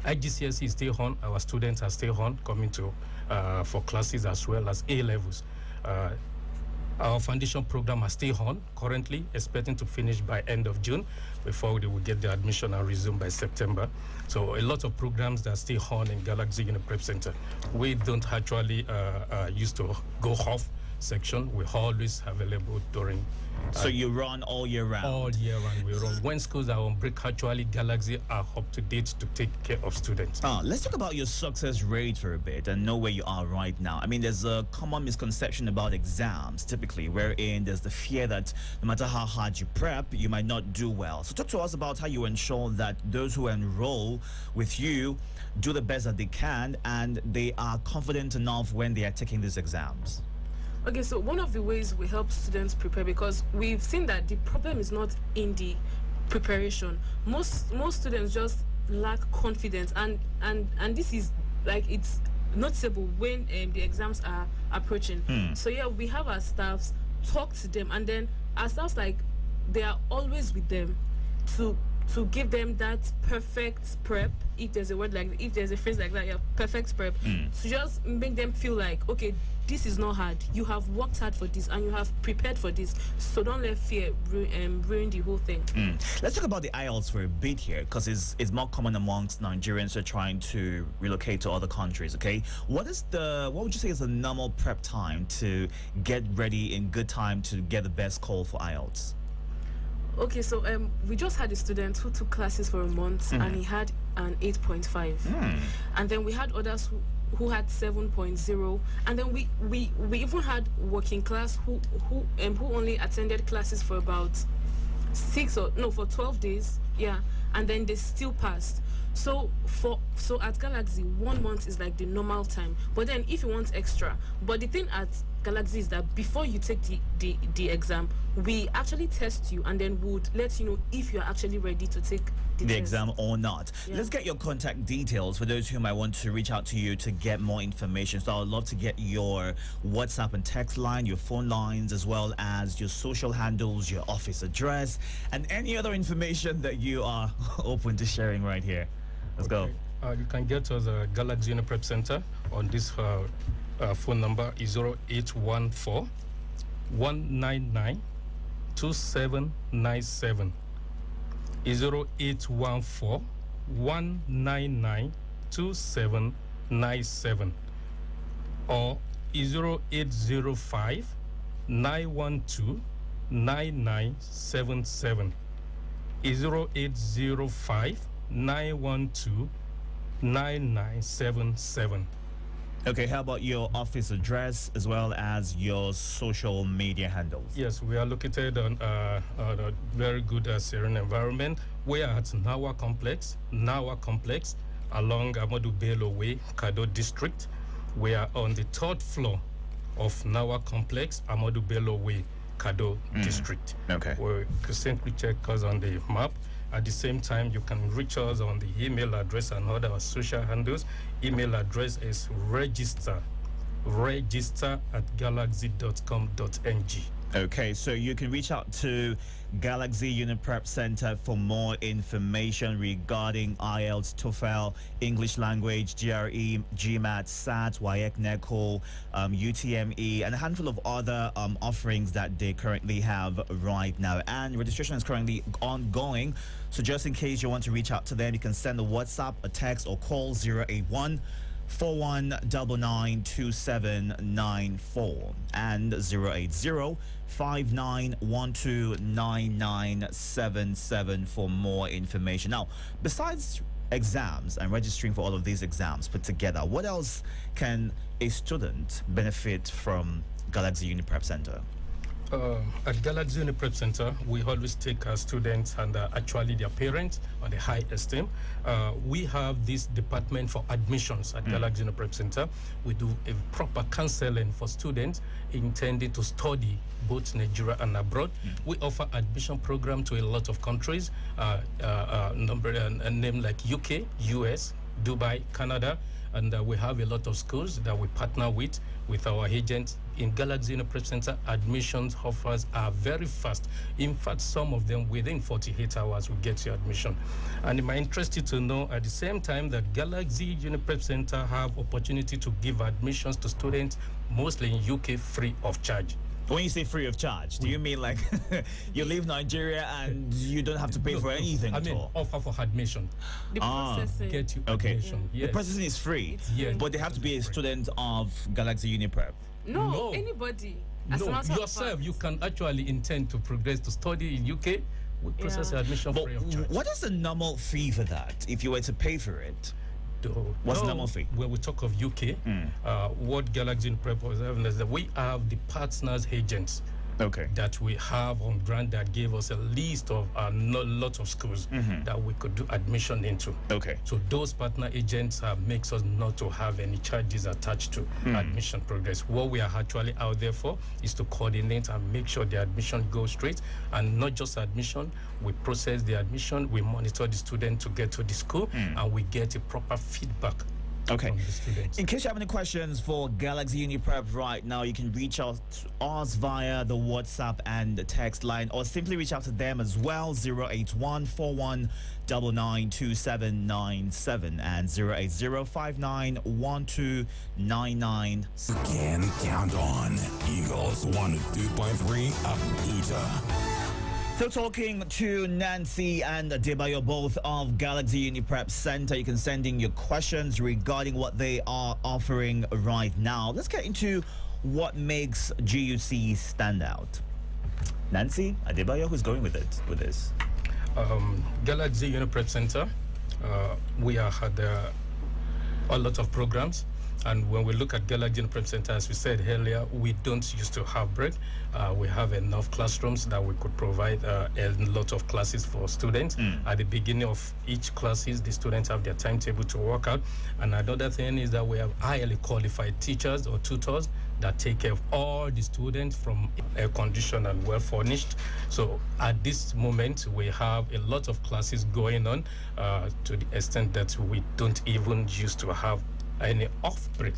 IGCSE is still on. Our students are still on, coming to for classes as well as A levels. Our foundation program are still on currently, expecting to finish by end of June before they will get the admission and resume by September. So a lot of programs that are still on in Galaxy Uni Prep Center. We don't actually used to go off section. We always available during. So you run all year round? All year round we run. When schools are on break, actually Galaxy are up to date to take care of students. Let's talk about your success rate for a bit and know where you are right now. I mean, there's a common misconception about exams, typically, wherein there's the fear that no matter how hard you prep, you might not do well. So talk to us about how you ensure that those who enroll with you do the best that they can and they are confident enough when they are taking these exams. Okay, so one of the ways we help students prepare, because we've seen that the problem is not in the preparation. Most students just lack confidence, and this is like, it's noticeable when the exams are approaching. So yeah, we have our staffs talk to them, and then our staffs, like, they are always with them to give them that perfect prep, if there's a word like, if there's a phrase like that, yeah, perfect prep, to just make them feel like, okay, this is not hard. You have worked hard for this and you have prepared for this. So don't let fear ruin the whole thing. Let's talk about the IELTS for a bit here, because it's more common amongst Nigerians who are trying to relocate to other countries. Okay, what would you say is the normal prep time to get ready in good time to get the best call for IELTS? Okay, so we just had a student who took classes for a month and he had an 8.5, and then we had others who had 7.0, and then we even had working class who only attended classes for about 12 days, yeah, and then they still passed. So at Galaxy, 1 month is like the normal time, but then if you want extra, but the thing at Galaxy is that before you take the exam, we actually test you and then would let you know if you're actually ready to take the exam or not. Yeah. Let's get your contact details for those who might want to reach out to you to get more information. So I'd love to get your WhatsApp and text line, your phone lines, as well as your social handles, your office address, and any other information that you are open to sharing right here. Let's go. You can get us a Galaxy Uni Prep Center on this phone number is 0814 199 2797. 0814 199 2797 or 0805 912 9977. 0805 912 9977. Okay, how about your office address as well as your social media handles? Yes, we are located on a very good serene environment. We are at Nawa Complex, along Amadou Bello Way, Kado District. We are on the 3rd floor of Nawa Complex, Amadou Bello Way, Kado District. Okay. You can simply check us on the map. At the same time, you can reach us on the email address and other social handles. Email address is register@galaxy.com.ng. Okay, so you can reach out to Galaxy Uni Prep Center for more information regarding IELTS, TOEFL, English language, GRE, GMAT, SAT, WAEC, NECO, UTME, and a handful of other offerings that they currently have right now. And registration is currently ongoing. So just in case you want to reach out to them, you can send a WhatsApp, a text, or call 081 41992794 and 080 59129977 for more information. Now, besides exams and registering for all of these exams put together, what else can a student benefit from Galaxy Uni Prep Center? At Galaxy Uni Prep Center, we always take our students and actually their parents on the high esteem. We have this department for admissions at Galaxy Uni Prep Center. We do a proper counseling for students intended to study both Nigeria and abroad. We offer admission program to a lot of countries, name like UK, US, Dubai, Canada, and we have a lot of schools that we partner with our agents. In Galaxy Prep Center, admissions offers are very fast. In fact, some of them within 48 hours will get your admission. And it might interest you to know at the same time that Galaxy Prep Center have opportunity to give admissions to students mostly in UK free of charge. When you say free of charge, do you mean like you leave Nigeria and you don't have to pay for anything at all? Offer for admission. The processing. Get you Okay. admission. Yes. The processing is free, Yes. but they have to be a student of Galaxy Uniprep. No, anybody. As a No, matter of yourself, fact. you can actually intend to progress to study in UK. We process your admission But free of charge. what is the normal fee for that if you were to pay for it? What's the normal fee? When we talk of UK, what Galaxy Prep was having is that we have the partners agents Okay. that we have on ground that gave us a list of lots of schools that we could do admission into. Okay. So those partner agents makes us not to have any charges attached to admission progress. What we are actually out there for is to coordinate and make sure the admission goes straight, and not just admission. We process the admission, we monitor the student to get to the school, and we get a proper feedback. Okay. From the students. In case you have any questions for Galaxy Uniprep right now, you can reach out to us via the WhatsApp and the text line, or simply reach out to them as well, 08141992797 and 080591299. Can count on Eagles 102.3 Abuja. So talking to Nancy and Adebayo, both of Galaxy Uniprep Center, you can send in your questions regarding what they are offering right now. Let's get into what makes GUC stand out. Nancy, Adebayo, who's going with this? Galaxy Uniprep Center, we are had a lot of programs. And when we look at Galaxy Prep Center, as we said earlier, we don't used to have break. We have enough classrooms that we could provide a lot of classes for students. At the beginning of each classes, the students have their timetable to work out. And another thing is that we have highly qualified teachers or tutors that take care of all the students from air conditioned and well furnished. So at this moment, we have a lot of classes going on to the extent that we don't even used to have any off break.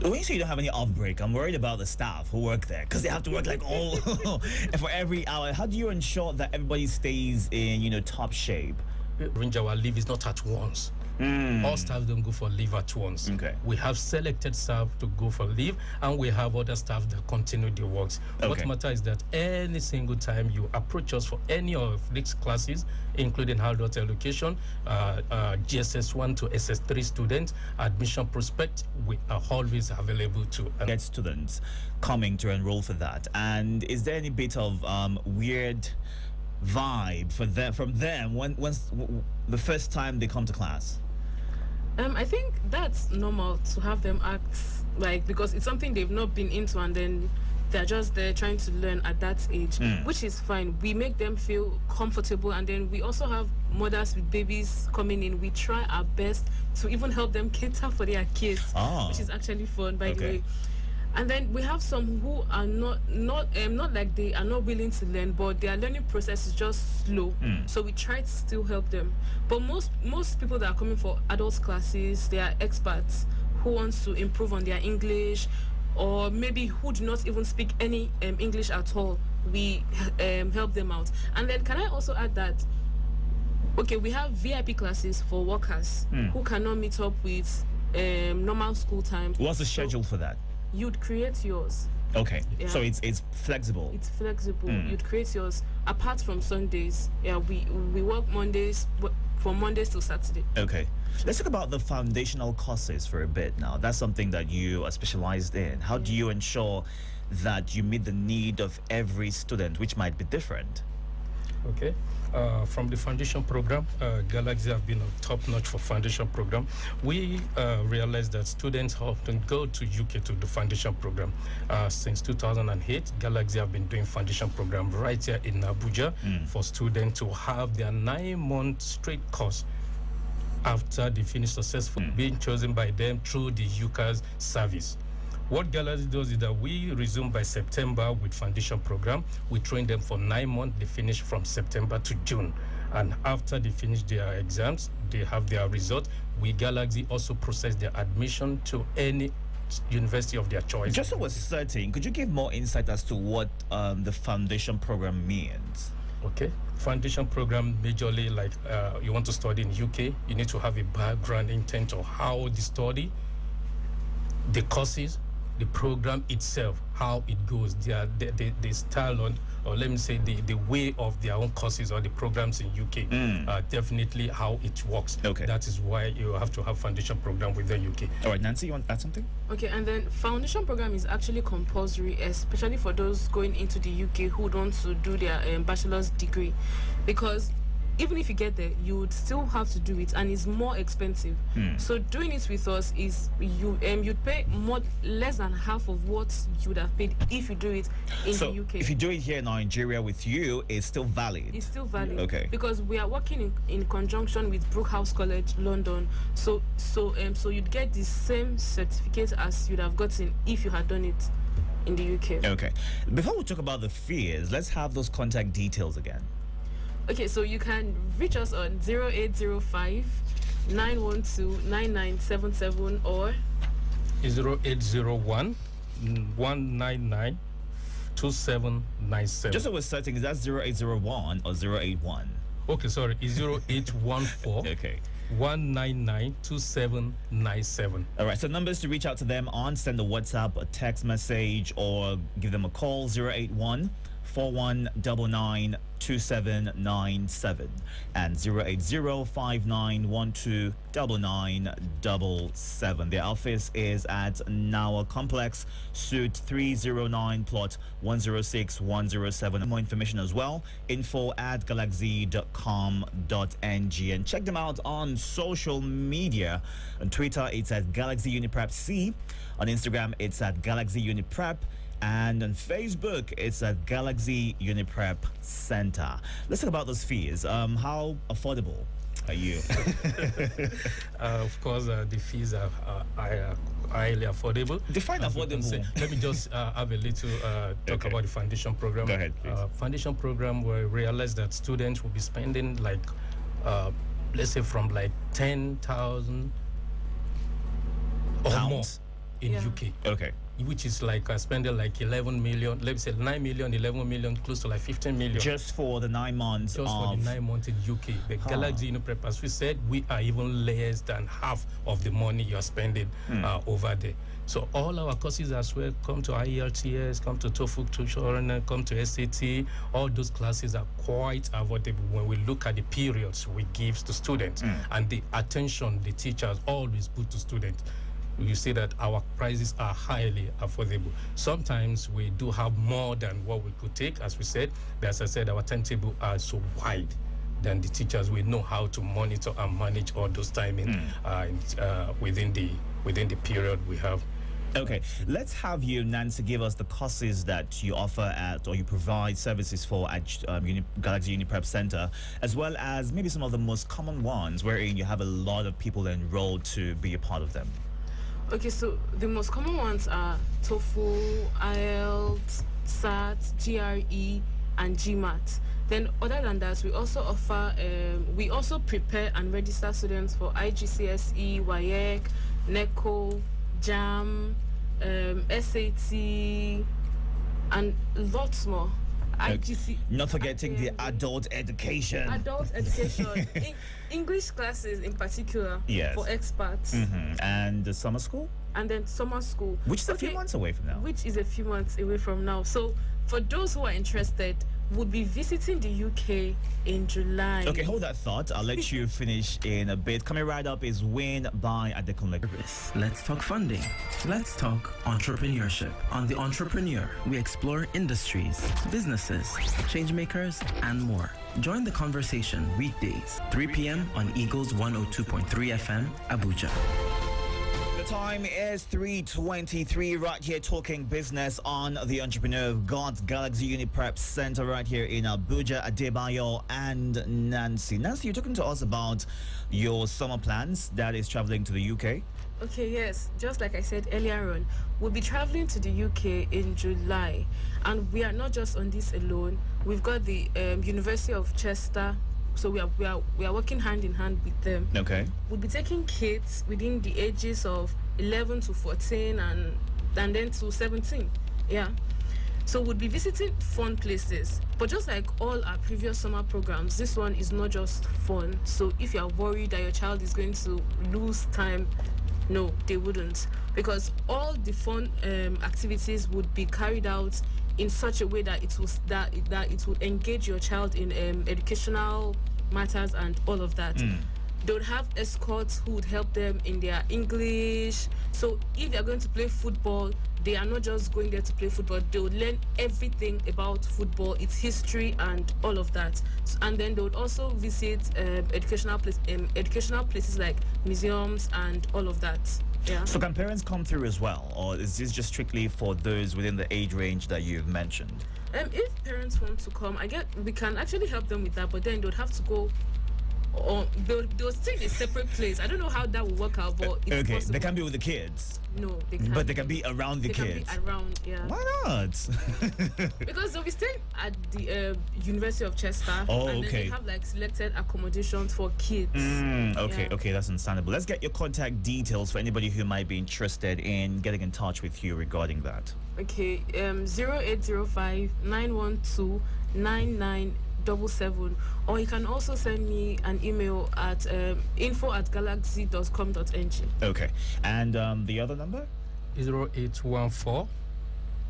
When you say you don't have any off break, I'm worried about the staff who work there, because they have to work like all and for every hour. How do you ensure that everybody stays in top shape? Arrange our leave is not at once. All staff don't go for leave at once. Okay. We have selected staff to go for leave, and we have other staff that continue the works. Okay. What matters is that any single time you approach us for any of these classes, including adult education, GSS 1 to SS3 students, admission prospect, we are always available to Get students coming to enroll for that. And is there any bit of weird vibe from them once the first time they come to class? I think that's normal to have them act like, because it's something they've not been into, and then they're just there trying to learn at that age, which is fine. We make them feel comfortable, and then we also have mothers with babies coming in. We try our best to even help them cater for their kids, which is actually fun, by the way. And then we have some who are not like they are not willing to learn, but their learning process is just slow. So we try to still help them. But most people that are coming for adult classes, they are experts who wants to improve on their English, or maybe who do not even speak any English at all. We help them out. And then can I also add that, okay, we have VIP classes for workers who cannot meet up with normal school time. What's the schedule for that? You'd create yours. Okay, Yeah. so it's flexible. It's flexible. You'd create yours apart from Sundays. Yeah, we work Mondays, from Mondays to Saturday. Okay, let's talk about the foundational courses for a bit now. That's something that you are specialized in. How do you ensure that you meet the need of every student, which might be different? Okay. From the foundation program, Galaxy have been top-notch for foundation program. We realized that students often go to UK to do foundation program. Since 2008, Galaxy have been doing foundation program right here in Abuja for students to have their 9-month straight course after they finish successfully being chosen by them through the UCAS service. What Galaxy does is that we resume by September with foundation program. We train them for 9 months. They finish from September to June. And after they finish their exams, they have their result. We Galaxy also process their admission to any university of their choice. Just so we're certain, could you give more insight as to what the foundation program means? Okay. Foundation program majorly like you want to study in UK, you need to have a background in terms of how the study, the courses, the program itself, how it goes, the style on, or let me say the way of their own courses or the programs in UK, definitely how it works. Okay. That is why you have to have foundation program within UK. All right, Nancy, you want to add something? Okay, and then foundation program is actually compulsory, especially for those going into the UK who want to do their bachelor's degree, because even if you get there, you would still have to do it, and it's more expensive. So doing it with us is you'd pay less than half of what you would have paid if you do it in the UK. If you do it here in Nigeria with you, it's still valid. It's still valid. Okay. Because we are working in conjunction with Brookhouse College, London. So you'd get the same certificate as you'd have gotten if you had done it in the UK. Okay. Before we talk about the fees, let's have those contact details again. Okay, so you can reach us on 0805 912 9977 or 0801 199 2797. Just so we're certain, is that 0801 or 081? Okay, sorry, it's 0814 Okay. 199 2797. All right, so numbers to reach out to them on: send a WhatsApp, a text message, or give them a call: 081 4199 2797 and 08059129977. Their office is at Nawa Complex, Suite 309, plot 106-107. More information as well, info@galaxy.com.ng, and check them out on social media. On Twitter, it's at Galaxy Uniprep C. On Instagram, it's at Galaxy Uniprep. And on Facebook, it's at Galaxy Uniprep Center. Let's talk about those fees. How affordable are you? Of course, the fees are highly affordable. Define affordable. Let me just have a little talk about the foundation program. Go ahead, please. Foundation program, we realize that students will be spending like, let's say from like 10,000 or Pounds? more in UK. Okay. Which is like spending like 11 million, let's say 9 million, 11 million, close to like 15 million. Just for the 9 months Just for the 9 months in UK. The Galaxy Uniprep, as we said, we are even less than half of the money you're spending over there. So all our courses as well, come to IELTS, come to TOEFL, tuition, come to SAT, all those classes are quite affordable when we look at the periods we give to students and the attention the teachers always put to students. You see that our prices are highly affordable. Sometimes we do have more than what we could take. As we said, as I said, our timetable are so wide. Then the teachers will know how to monitor and manage all those timing within the period we have. Okay, let's have you, Nancy, give us the courses that you offer at, or you provide services for at Galaxy Uniprep Center, as well as maybe some of the most common ones wherein you have a lot of people enrolled to be a part of them. Okay, so the most common ones are TOEFL, IELTS, SAT, GRE, and GMAT. Then other than that, we also offer, we also prepare and register students for IGCSE, WAEC, NECO, JAM, SAT, and lots more. IGC, not forgetting the adult education. Adult education. English classes in particular, yes, for expats. And the summer school? And then summer school. Which is a few months away from now. Which is a few months away from now. So for those who are interested, would be visiting the UK in July. Okay, hold that thought. I'll let you finish in a bit. Coming right up is Win by Adekunle. Let's talk funding. Let's talk entrepreneurship. On The Entrepreneur, we explore industries, businesses, changemakers, and more. Join the conversation weekdays, 3 p.m. on Eagles 102.3 FM, Abuja. The time is 3:23 right here, talking business on The Entrepreneur. We've got Galaxy Uniprep Center right here in Abuja. Adebayo and Nancy. Nancy, you're talking to us about your summer plans, that is traveling to the UK. Okay, yes. Just like I said earlier on, we'll be traveling to the UK in July. And we are not just on this alone. We've got the University of Chester so we are working hand in hand with them. Okay. We'll be taking kids within the ages of 11 to 14 and then to 17. Yeah. So we'll be visiting fun places. But just like all our previous summer programs, this one is not just fun. So if you are worried that your child is going to lose time, no, they wouldn't. Because all the fun activities would be carried out in such a way that it will engage your child in educational matters and all of that. They would have escorts who would help them in their English. So if they're going to play football, they are not just going there to play football. They would learn everything about football, its history, and all of that. And then they would also visit educational places like museums and all of that. Yeah. So can parents come through as well, or is this just strictly for those within the age range that you've mentioned? If parents want to come, we can actually help them with that, but then they would have to go. Or they'll stay in a separate place. I don't know how that will work out, but it's okay, possible. they can be with the kids. No, they can't. But they can be around the kids. Can be around, yeah. Why not? Because they'll be staying at the University of Chester. Oh, and okay. then they have like selected accommodations for kids. Okay, Yeah. okay, that's understandable. Let's get your contact details for anybody who might be interested in getting in touch with you regarding that. Okay, 0805 912 9977, or you can also send me an email at info@galaxy.com.ng. Okay, and the other number? 0814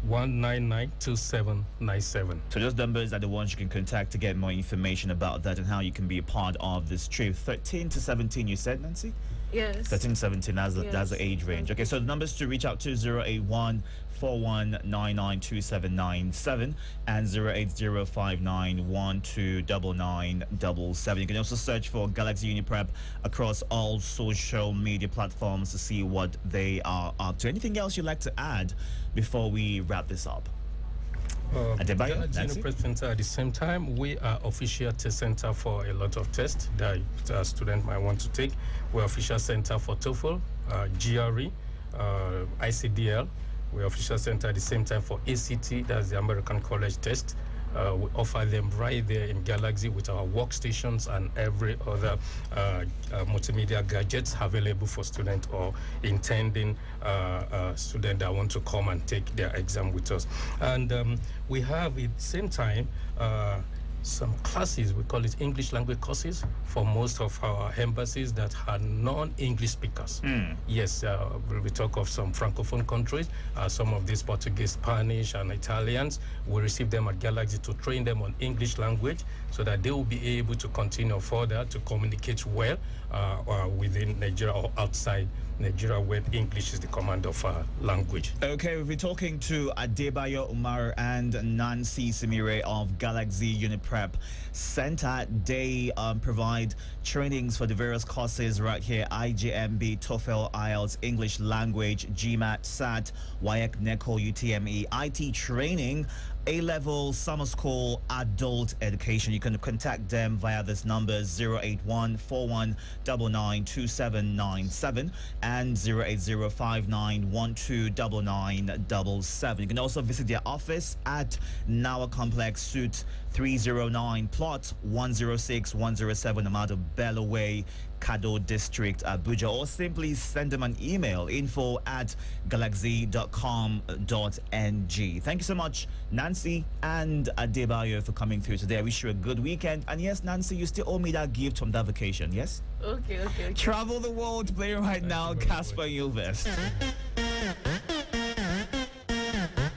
199 2797. So those numbers are the ones you can contact to get more information about that and how you can be a part of this trip. 13 to 17, you said, Nancy? Yes. 13, 17, that's Yes. the age range. Okay, so the numbers to reach out to 081 41992797 and 08059129977. You can also search for Galaxy Uniprep across all social media platforms to see what they are up to. Anything else you'd like to add before we wrap this up? Adebayo, Galaxy Nancy? Uniprep Center, at the same time, we are official test center for a lot of tests that a student might want to take. We're official center for TOEFL, GRE, ICDL. We're official center at the same time for ACT, that's the American College Test. We offer them right there in Galaxy with our workstations and every other multimedia gadgets available for students or intending students that want to come and take their exam with us. And we have at the same time some classes, we call it English language courses, for most of our embassies that are non-English speakers. Yes, we talk of some Francophone countries, some of these Portuguese, Spanish, and Italians. We receive them at Galaxy to train them on English language so that they will be able to continue further to communicate well within Nigeria or outside Nigeria, where English is the command of language. Okay, we'll be talking to Adebayo Umar and Nancy Simire of Galaxy Uniprep Center. They provide trainings for the various courses right here: IJMB, TOEFL, IELTS, English language, GMAT, SAT, WAEC, NECO, UTME, IT training, A-level, summer school, adult education. You can contact them via this number 08141992797 and 08059129977. You can also visit their office at Nawa Complex, Suite 309, Plot 106-107, Amado Bellaway, Kado District, Abuja, or simply send them an email, info@galaxy.com.ng. Thank you so much, Nancy and Adebayo, for coming through today. I wish you a good weekend. And yes, Nancy, you still owe me that gift from that vacation, yes? Okay. Travel the world, playing right now, Casper Ilves.